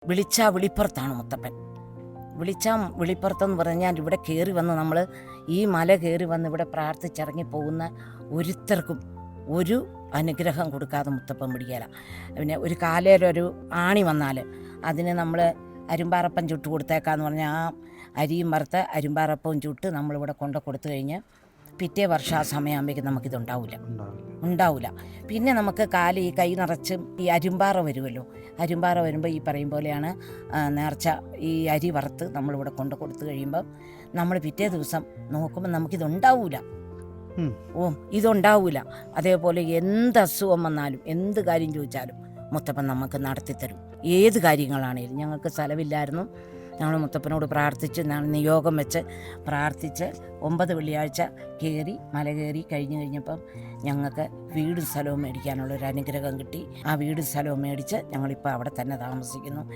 വിളിച്ചാ വിളിപ്പുറത്താണ് മുത്തപ്പൻ. വിളിച്ചാൽ വിളിപ്പുറത്തെന്ന് പറഞ്ഞാൽ ഇവിടെ കയറി വന്ന് നമ്മൾ ഈ മല കയറി വന്ന് ഇവിടെ പ്രാർത്ഥിച്ചിറങ്ങി പോകുന്ന ഒരുത്തർക്കും ഒരു അനുഗ്രഹം കൊടുക്കാതെ മുത്തപ്പൻ പിടിക്കുകയില്ല. പിന്നെ ഒരു കാലയിലൊരു ആണി വന്നാൽ അതിന് നമ്മൾ അരുമ്പാറപ്പം ചുട്ട് കൊടുത്തേക്കാന്ന് പറഞ്ഞാൽ ആ അരിയും വറുത്ത് അരുമ്പാറപ്പവും ചുട്ട് നമ്മളിവിടെ കൊണ്ട് കൊടുത്തു കഴിഞ്ഞ് പിറ്റേ വർഷം ആ സമയമാകുമ്പോഴേക്കും ഉണ്ടാവില്ല. പിന്നെ നമുക്ക് കാല് ഈ കൈ നിറച്ചും ഈ അരുമ്പാറ വരുമല്ലോ, അരുമ്പാറ വരുമ്പോൾ ഈ പറയും പോലെയാണ് നേർച്ച. ഈ അരി വറുത്ത് നമ്മളിവിടെ കൊണ്ട് കൊടുത്തു കഴിയുമ്പം നമ്മൾ പിറ്റേ ദിവസം നോക്കുമ്പോൾ നമുക്കിതുണ്ടാവില്ല. ഇതുണ്ടാവില്ല. അതേപോലെ എന്ത് അസുഖം വന്നാലും എന്ത് കാര്യം ചോദിച്ചാലും മുത്തപ്പൻ നമുക്ക് നടത്തിത്തരും. ഏത് കാര്യങ്ങളാണേലും. ഞങ്ങൾക്ക് സ്ഥലമില്ലായിരുന്നു. ഞങ്ങൾ മുത്തപ്പനോട് പ്രാർത്ഥിച്ച് നിയോഗം വെച്ച് പ്രാർത്ഥിച്ച് 9 വെള്ളിയാഴ്ച മല കയറി കഴിഞ്ഞപ്പം ഞങ്ങൾക്ക് വീടും സ്ഥലവും മേടിക്കാനുള്ളൊരു അനുഗ്രഹം കിട്ടി. ആ വീടും സ്ഥലവും മേടിച്ച് ഞങ്ങളിപ്പോൾ അവിടെ തന്നെ താമസിക്കുന്നു.